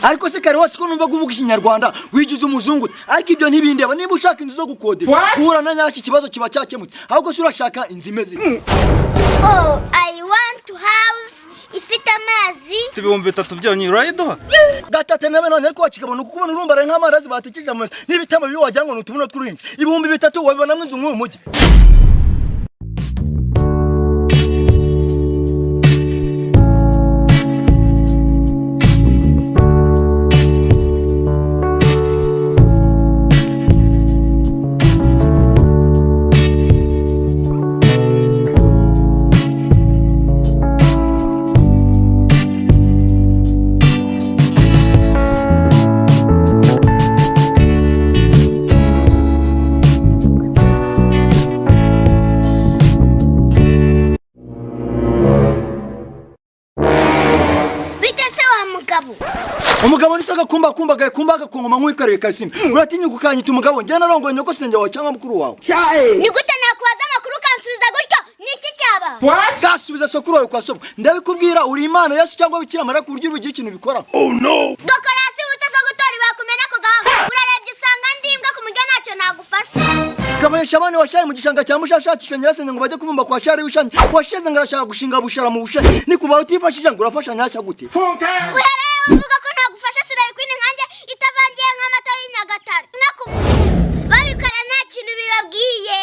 ariko se kare wose ko numva kuvuga ikinyarwanda wigize umuzungu ariko ibyo ntibindeba niba ushaka inzu zo gukodera uhura na nyashya ikibazo kiba cyakemutse ahubwo se urashaka inzu imeze Oh, I want to house ifite amazi ibihumbi 3 byonyine urayiduha gatate nabe none ariko wakigabona kuko ubona urumbara nk'amarazi batekeje amazi n'ibitama bibi wagira ngo n'utubuno tw'uruhinja ibihumbi 3 wabibona mu inzu nk'uyu mujyi umugabo nisaka kumbaga kongoma nk'ukareye kasime uratinyuka ukanyita umugabo njye narongoye nyoko senge wawe cyangwa mukuru wawe ni gute nakubaza amakuru kansubiza gutyo niki cyaba gasubiza sokuru wawe kwa sobo ndabikubwira uri Imana Yesu cyangwa Bikira Mariya ku buryo ubigira ikintu bikora dokorasi utasa gutora bakumena ko gahanga urarebye usanga ndimbwa ku mujya ntacyo nagufasha gabanyesha abana washaye mu gishanga cya mushashakisha nyirasenge ngo bajye kubumba kwa shari wishanye washeze ngarashaka gushinga bushara mu bushe ni kuba utifashije ngo urafasha nyashya gute uhereye uvuga ko ntagufasha siraye kwini nkanjye itavangiye nk'amata y'Inyagatare babikora nta kintu bibabwiye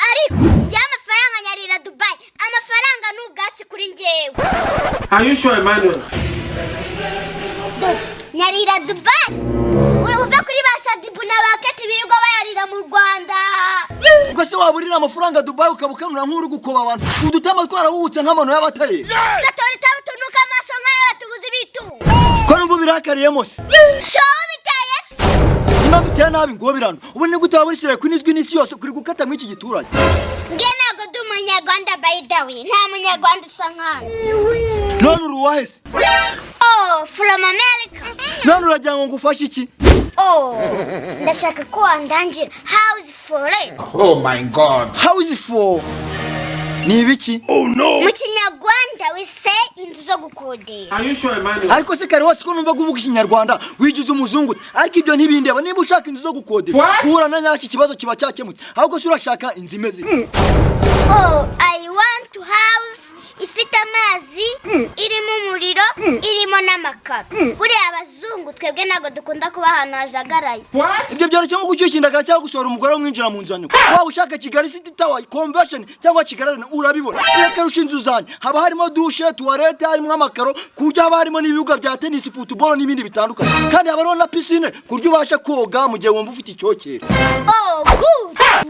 ariko by'amafaranga nyarira Dubai amafaranga n'ubwatsi kuri njyewe Are you sure, Emmanuel? nyarira Dubai uve kuri basadibu n'abakati birirwa bayarira mu Rwanda ubwo se waburira amafaranga Dubai ukabukanura nk'uri gukoba abantu udutama twarawutse nk'amano y'abatare gatori tabutunuka amaso nk'ayabatuguzi bitu ko numva birakariyemo se so biteye se niba biteye nabi ngo birano ubu ni gute waburisire kunizwi n'isi yose kuri gukata mu iki giturage nge ntago ndi umunyarwanda by the way nta munyarwanda usa nkanjye none uruwahese oh from America none uragira ngo ngufashe iki oh ndashaka ko wandangira house for it Oh my God. house for ni ibiki mu kinyarwanda we say inzu zo gukodesha Are you sure, Emmanuel? ariko se kare wose ko numva kuvuga ikinyarwanda wigize umuzungu ariko ibyo ntibindeba niba ushaka inzu zo gukodera uhura na nyashya ikibazo kiba cyakemutse ahubwo se urashaka inzu imeze oh I want to house ifite amazi irimo umuriro irimo n'amakaro buriya abazungu twebwe ntabwo dukunda kuba ahantu hajagaraye ibyo byoroshye nko gucyukindagara cyangwa gusohora umugore wamwinjira mu nzu waba ushaka Kigali City Tower Convention cyangwa Kigali Arena urabibona reka rushinze uzanye haba harimo dushe tuwarete harimo amakaro kujya haba harimo n'ibibuga bya tennis football n'ibindi bitandukanye kandi haba na piscine kuryo ubasha koga mu gihe wumva ufite icyokere oh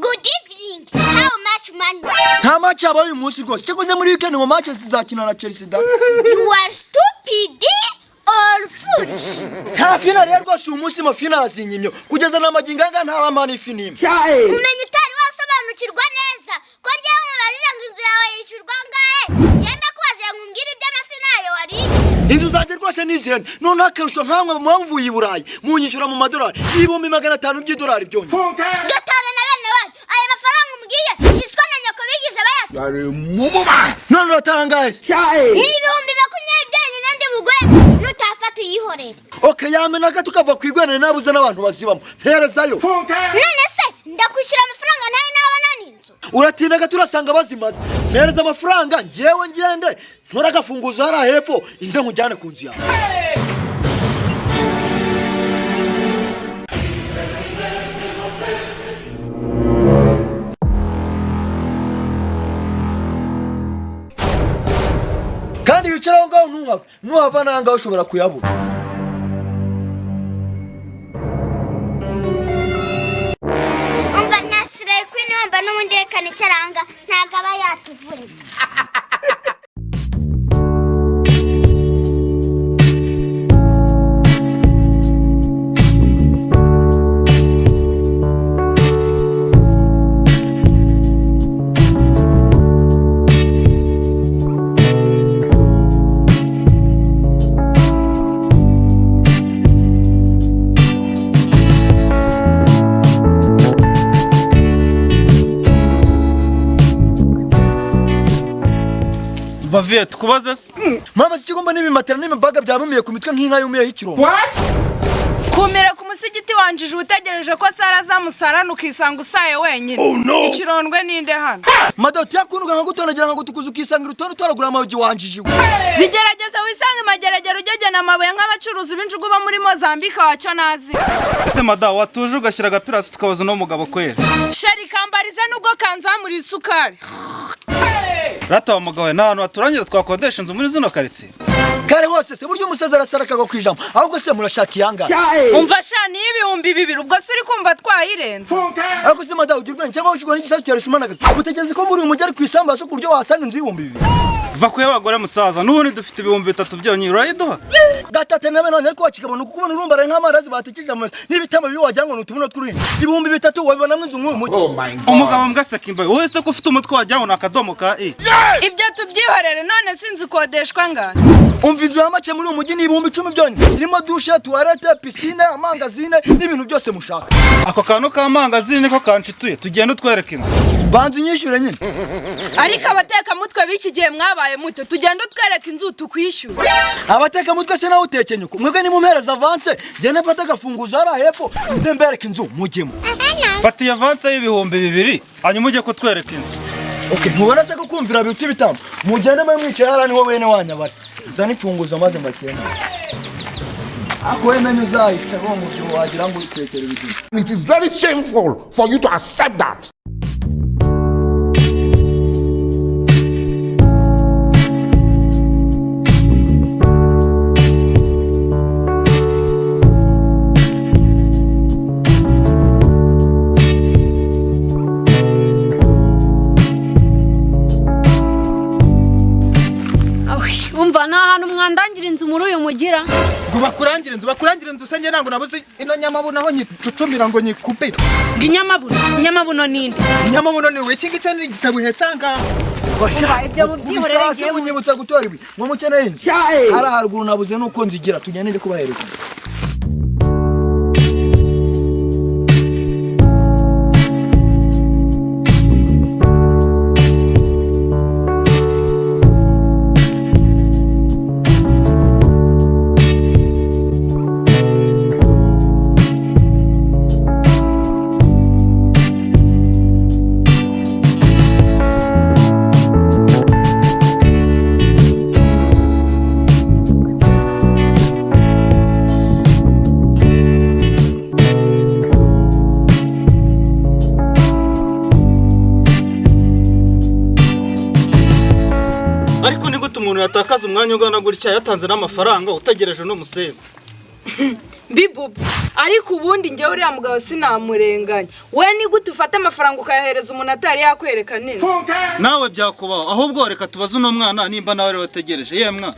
good evening how much money nta match aba uyu munsi rwose cyakoze muri weekend mu match zizakina na Chelsea da you are stupid or foolish nta finale ya rwose uyu munsi mafina azinyimyo kugeza na maginganga ntaramana ifinime umenye utari wasobanukirwa neza ko njyewe mubarira ngo inzu yawe yishyurwa ngahe genda kubaje ngumbwira iby'amafi nayo wari inzu zanjye rwose nizihene none akarusho nkamwe mwavuye i Burayi munyishyura mu madolari ibihumbi 500 by'idolari byonyine gatane na bene wanyu aya mafaranga umbwiye iswa na nyoko bigize bayata none uratangaye se ni ibihumbi 20 byonyine ndi buguhe nutafata uyihorere okay yamenaga tukava kwigwana nabuze n'abantu bazibamo mperezayo none se ndakwishyura amafaranga nayo nabona n'inzu uratindaga turasanga bazimaze mpereza amafaranga njyewe ngende ntora agafunguzo hara hepfo inze nkujyane ku nzu yawe kandi wicara aho ngaho ntuhava nangaho ushobora kuyabura umva nasiraye kwini wamba n'ubundi reka nicaranga ntago aba yatuvunika umva viye tukubaze se mama sikigomba n'ibimatera n'imibaga byabumiye ku mitwe nk'inka yumiye y'ikirombo. What? Kumira ku musigiti wanjije utegereje ko Sara azamusarana ukisanga usaye wenyine. Ikirondwe ninde hano? Madoti yakunduga nka gutonagira nka gutukuza ukisangira utonde utoragura amabuye wanjije. Bigerageza wisange mageragero ujyegena amabuye nk'abacuruzi b'injugu ba muri Mozambique waco nazi. ese mada watuje ugashyira agapirasi tukabaza no mugabo kwera Sheri kambarize nubwo kanzamura isukari. rata wa mugabo nta hantu haturangira twakodesha inzu muri zino karitsiye Kare hose se buryo umusaza arasaraka go kwijamo ahubwo se murashaka iyanga. Umva shani y'ibihumbi 2 ubwo suri kumva twayirenze. Ariko se madawu ugirwa cyangwa ukigwa n'igisasu cyarishumanaga. Utegeze ko muri umujyi ari kwisamba so kuryo wasanga inzu y'ibihumbi 2. va kuye bagore musaza n'ubundi dufite ibihumbi 3 byonyine urayiduha Gatata nabe none ariko wakigabona kuko ubona urumba ari nk'amarazi batekije amazi n'ibitama bibi wagira ngo n'utubuno tw'uruhinja. Ibihumbi 3 wabibona mw'inzu nk'uyu mujyi. Oh my God. umugabo mbwaseka imbaye wowe se ko ufite umutwe wagira ngo nakadomo ka Ibyo tubyihorere none sinzi ukodeshwa ngana. Umva inzu y'amace muri uyu mujyi ni ibihumbi 10 byonyine. Irimo dushe, toilette, piscine, amangazine n'ibintu byose mushaka. ako kantu k'amangazini niko kanshituye tugenda utwereka inzu Banzi nyishyure nyine. Ariko abateka mutwe b'iki gihe mwabaye muto tugenda utwereka inzu tukwishyura. Abateka mutwe se nawe utekenya uko. Mwebwe ni mumpereza avance, genda mfata agafunguzo hara hepfo, nze mbereka inzu mujyemo. fata iyo avance y'ibihumbi 2 hanyuma ujye kutwereka inzu Okay, mubona se ko kumvira biti bitambo. Mugende mwe mwicaye hara niho bene wanyabara. Nzani funguzo maze mbakene. Ako emenye uzahita ngo mu gihe wagira ngo utekere ibintu. It is very shameful for you to accept that. Umva nta hantu mwandangira inzu muri uyu mugira. ngo bakurangire inzu se njye ntabwo nabuze ino nyamabuno aho nyicucumbira ngo nyikupe. Inyamabuno ninde? Inyamabuno ni wiki ngiki ni igitabo uhetsanga. Ibyo mubyihorere Musase munyibutsa gutora ibi. Mwe mukeneye inzu. Hara haruguru nabuze nuko nzigira tujyanire kubahereje. ariko ni gute umuntu yatakaza umwanya ungana gutya yatanze n'amafaranga utagereje no museza Bibubu ariko ubundi njye uriya mugabo sinamurenganya. We ni gute ufata amafaranga ukayahereza umuntu atari yakwereka neza. nawe byakubaho ahubwo reka tubaze uno mwana nimba nawe ari wategereje yemwa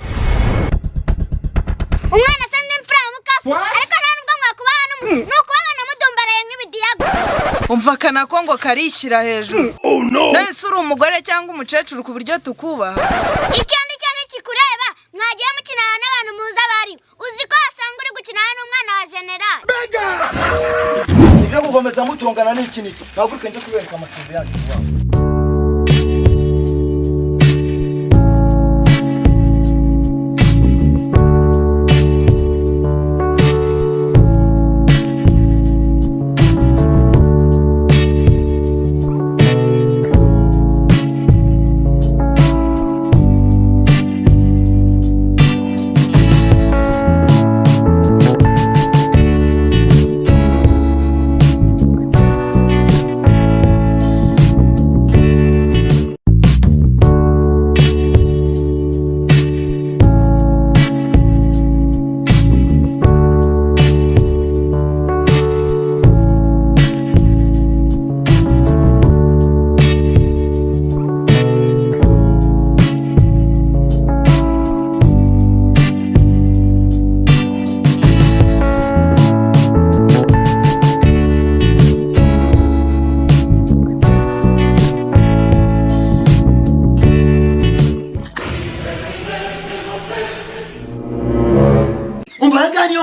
Umwana se n'imfura mukasa. Ariko nta nubwo mwakubana n'ukubana mudumbaraye nk'ibidiyago. Umva kana kongo karishyira hejuru. None se uri umugore cyangwa umukecuru ku buryo tukubaha. Icyo ndi cyo ntikikureba. Mwagiye mukinana n'abantu muza bari. Uzi ko wasanga uri gukinana n'umwana wa general. Ibyo gukomeza mutongana n'iki niki. Naguruke njye kubereka amacumbi yanyu.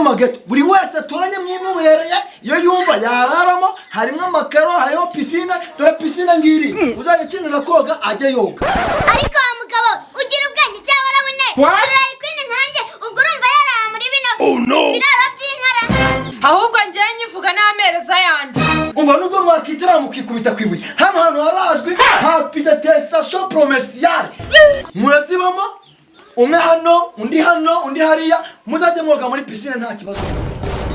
Magato buri wese atoranye mwimubereye iyo yumva yararamo harimo amakaro hariho piscine dore piscine ngiri uzajya kinira koga ajye yoga Ariko wa mugabo ugira ubwenge Slay Queen nkanjye ubwo urumva yaraha muri bino biraro by'inkara. ahubwo njyewe nyivuga n'amereza yanjye. Umva nubwo mwakitara mukikubita kwibuye hano harazwi happy detestation promesiale murazibamo umwe hano undi hariya muzajye mwoga muri piscine nta kibazo.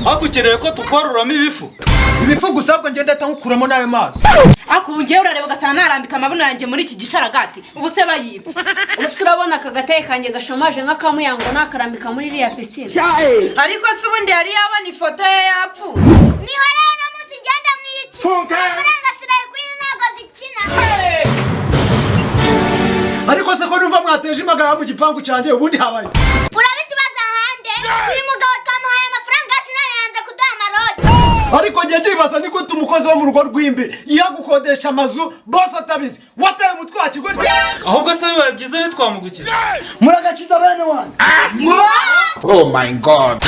hagukeneye ko tukwaruramo ibifu gusa ahubwo ngenda nkukuramo n'ayo mazi. Ako ubu njyewe urareba ugasanga narambika amabuno yanjye muri iki gisharagati ubu se bayibye. Ubuse urabona aka gateye kanjye gashomaje nk'akamuyango nakarambika muri iriya piscine. Ariko se ubundi yari yabona ifoto ye yapfuye. Niho rero no munsi ngenda mwiyici. Amafaranga Slay Queen ntago zikina. Ariko se ko numva mwateje imagara mu gipangu cyanjye ubundi habaye. Urabitubaza hande uyu mugabo twamuhaye amafaranga yacu naranze kuduha amarodi. Ariko ngiye ndibaza ni gute umukozi wo mu rugo rw'imbi yagukodesha amazu boss atabizi wataye umutwe wa kigoryi. ahubwo se bibaye byiza ni twamugukira Muragakiza bene wanyu. Oh my God.